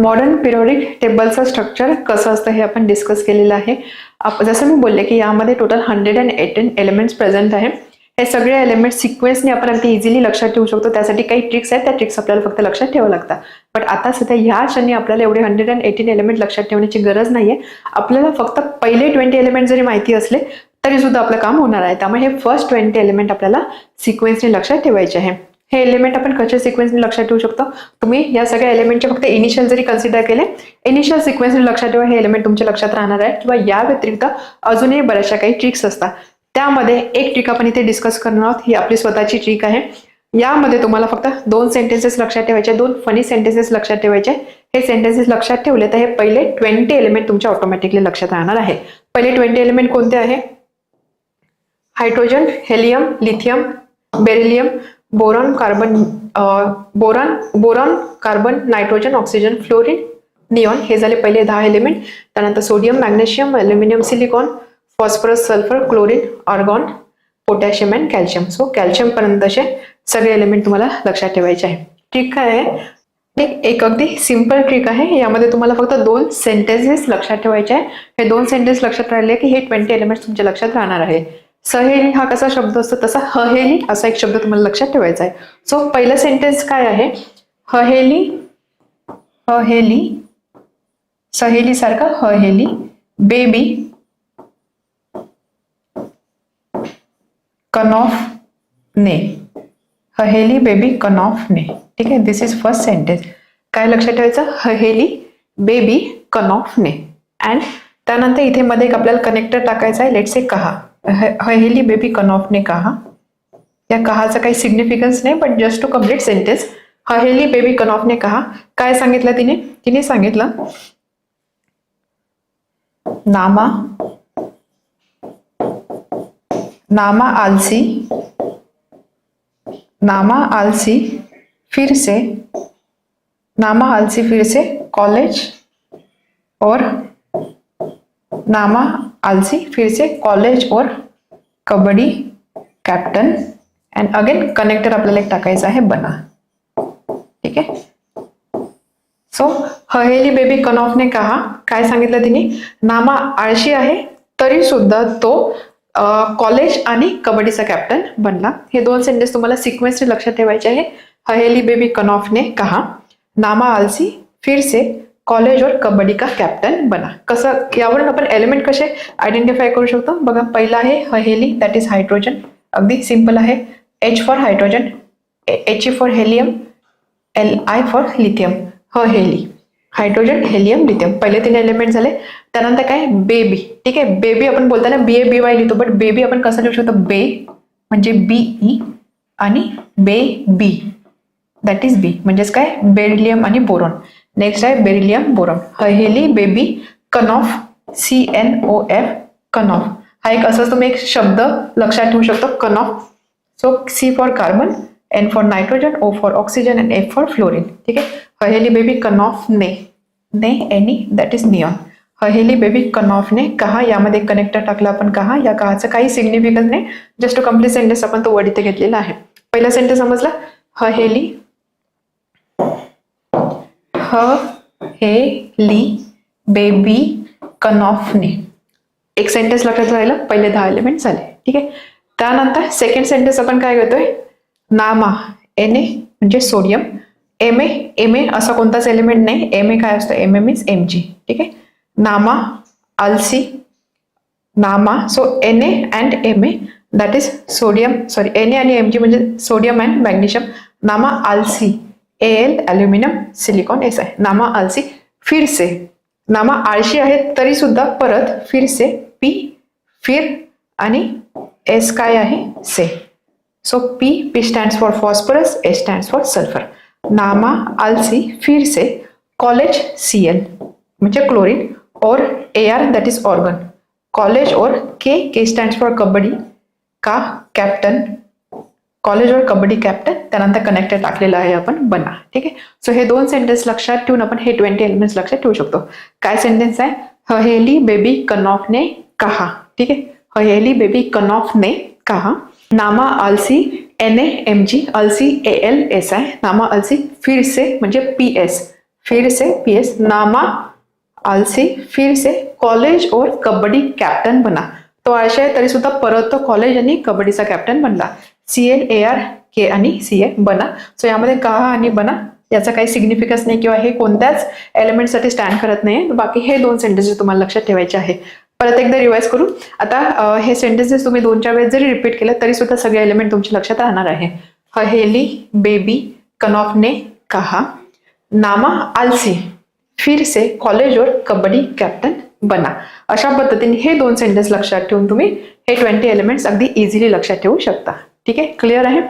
Modern periodic टेबलचं structure कसं असतं हे आपण डिस्कस केलेलं आहे. जसं मी बोलले की यामध्ये टोटल 118 एलिमेंट्स प्रेझेंट आहे. हे सगळे एलिमेंट सिक्वेन्सने आपण अगदी इझिली लक्षात ठेवू शकतो. त्यासाठी काही ट्रिक्स आहेत, त्या ट्रिक्स आपल्याला फक्त लक्षात ठेवावं लागतात. बट आता सध्या ह्या क्षणी आपल्याला एवढे 118 एलिमेंट लक्षात ठेवण्याची गरज नाहीये. आपल्याला फक्त पहिले 20 एलिमेंट जरी माहिती असले तरी सुद्धा आपलं काम होणार आहे. त्यामुळे हे फर्स्ट 20 एलिमेंट आपल्याला सिक्वेन्सने लक्षात ठेवायचे आहे. हे एलिमेंट आपण कशा सिक्वेन्सने लक्षात ठेवू शकतो? तुम्ही या सगळ्या एलिमेंटचे फक्त इनिशियल जरी कन्सिडर केले, इनिशियल सिक्वेन्सने लक्षात ठेवा, हे एलिमेंट तुमच्या लक्षात राहणार आहे. किंवा या व्यतिरिक्त अजूनही बऱ्याचशा काही ट्रिक्स असतात. त्यामध्ये एक ट्रिक आपण इथे डिस्कस करणार आहोत. ही आपली स्वतःची ट्रिक आहे. यामध्ये तुम्हाला फक्त 2 सेंटेन्सेस लक्षात ठेवायचे, 2 फनी सेंटेन्सेस लक्षात ठेवायचे. हे सेंटेन्सेस लक्षात ठेवले तर हे पहिले 20 एलिमेंट तुमच्या ऑटोमॅटिकली लक्षात राहणार आहे. पहिले 20 एलिमेंट कोणते आहे? Hydrogen, helium, lithium, beryllium, boron, carbon, nitrogen, oxygen, fluorine, neon. हे झाले पहिले 10 एलिमेंट. त्यानंतर sodium, magnesium, aluminium, silicon, phosphorus, sulphur, chlorine, argon, potassium and calcium. So calcium पर्यंतचे सगळे एलिमेंट तुम्हाला लक्षात ठेवायचे आहे. ट्रिक काय आहे? एक अगदी सिंपल ट्रिक आहे. यामध्ये तुम्हाला फक्त 2 सेंटेन्सेस लक्षात ठेवायचे आहे. हे 2 सेंटेन्स लक्षात राहिले की हे 20 एलिमेंट्स तुमच्या लक्षात राहणार आहे. सहेली हा कसा शब्द असतो तसा हहेली असा एक शब्द तुम्हाला लक्षात ठेवायचा आहे. सो पहिलं सेंटेन्स काय आहे? हहेली, हहेली, सहेली सारखा हहेली, बेबी कनॉफने. हहेली बेबी कनॉफने. ठीक आहे, दिस इज फर्स्ट सेंटेन्स. काय लक्षात ठेवायचं? हहेली बेबी कनॉफने. अँड त्यानंतर इथे मध्ये एक आपल्याला कनेक्टर टाकायचा आहे. लेट्स से कहा. हहेली बेबी कनॉफने कहा. या कहाचा काही सिग्निफिकन्स नाही, but just to complete sentence. हहेली बेबी कनॉफने कहा. काय सांगितलं तिने? तिने सांगितलं नामा आलसी फिर से कॉलेज और नामा आलसी फिर से कॉलेज और kabaddi captain. And again connector आपल्याला एक टाकायचं आहे बना. ठीक आहे. सो हहेली बेबी कनॉफने कहा. काय सांगितलं तिने? नामा आळशी आहे तरी सुद्धा तो कॉलेज आणि कबड्डीचा कॅप्टन बनला. हे 2 सेंटेन्स तुम्हाला सिक्वेन्सने लक्षात ठेवायचे आहे. हहेली बेबी कनॉफने कहा, नामा आलसी फिर से कॉलेज और कबड्डी का कॅप्टन बना. कसं यावरून आपण एलिमेंट कसे आयडेंटिफाय करू शकतो? बघा, पहिला आहे हहेली, दॅट इज हायड्रोजन. अगदी सिंपल आहे. H for hydrogen, He for helium, Li for lithium. हहेली, हायड्रोजन, हेलियम, लिथियम. पहिले 3 एलिमेंट झाले. त्यानंतर काय? बेबी. ठीक आहे, बेबी आपण बोलताना BABY लिहितो, बट बेबी आपण कसं लिहू शकतो? बे म्हणजे BE आणि बेबी दॅट इज बी. म्हणजेच काय? बेरिलियम आणि बोरॉन. नेक्स्ट आहे बेरिलियम, बोरॉन. हहेली बेबी कनॉफ, CNOF, कनॉफ. हा एक असंच तुम्ही एक शब्द लक्षात ठेवू शकतो, कनॉफ. So C for carbon, N for nitrogen, O for oxygen and F for fluorine. ठीक आहे. हहेली बेबी कनॉफने, एनी दॅट इज निऑन. हहेली बेबी कनॉफने कहा. यामध्ये कनेक्टर टाकला आपण कहा. या कहाचं काही सिग्निफिकन्स नाही, जस्ट टू कम्प्लीट सेंटेन्स आपण तो वर्ड इथे घेतलेला आहे. पहिला सेंटेन्स समजला? हहेली बेबी कनॉफने. एक सेंटेन्स लक्षात राहिलं. पहिले 10 एलिमेंट झाले. ठीक आहे. त्यानंतर सेकंड सेंटेन्स आपण काय घेतोय? नामा, Na म्हणजे सोडियम, Ma असा कोणताच एलिमेंट नाही. Ma काय असतं? Ma means Mg. ठीक आहे. नामा आलसी, नामा, so Na and Ma that is sodium, sorry Na आणि Mg म्हणजे सोडियम अँड मॅग्नेशियम. नामा आलसी, Al अल्युमिनियम, सिलिकॉन, Si. नामा आलसी फिर से. नामा आळशी आहे तरी सुद्धा परत. फिर से, P फिर आणि S काय आहे? से. So P stands for phosphorus, S stands for sulphur. नामा आलसी फिर से कॉलेज, Cl म्हणजे क्लोरीन, और Ar that is argon. College और K स्टँड्स फॉर कबड्डी का कॅप्टन. कॉलेज और कबड्डी कॅप्टन. त्यानंतर कनेक्टर टाकलेलं आहे आपण बना. ठीक आहे. सो हे 2 सेंटेन्स लक्षात ठेवून आपण हे 20 एलिमेंट्स लक्षात ठेवू शकतो. काय सेंटेन्स आहे? हहेली बेबी कनॉफने कहा. ठीक आहे. हहेली बेबी कनॉफने कहा, नामा आलसी Na Mg, अलसी Al Si. नामा अलसी फिर से म्हणजे PS फिर से PS, नामा आलसी फिर से कॉलेज और कबड्डी कॅप्टन बना. तो आळशी आहे तरी सुद्धा परत तो कॉलेज आणि कबड्डीचा कॅप्टन बनला. CLARK आणि CA बना. सो यामध्ये कहा आणि बना याचा काही सिग्निफिकन्स नाही किंवा हे कोणत्याच एलिमेंटसाठी स्टँड करत नाही. बाकी हे दोन सेंटेन्सेस तुम्हाला लक्षात ठेवायचे आहे. परत एकदा रिवाइज करू. आता हे सेंटेन्सेस तुम्ही 2-4 वेळेस जरी रिपीट केलं तरी सुद्धा सगळे एलिमेंट तुमच्या लक्षात राहणार आहे. हहेली बेबी कनॉफ ने कहा, नामा आलसी फिर से कॉलेज और कबड्डी कॅप्टन बना. अशा पद्धतीने हे दोन सेंटेन्स लक्षात ठेवून तुम्ही हे 20 एलिमेंट्स अगदी इझिली लक्षात ठेवू शकता. ठीक आहे, क्लिअर आहे.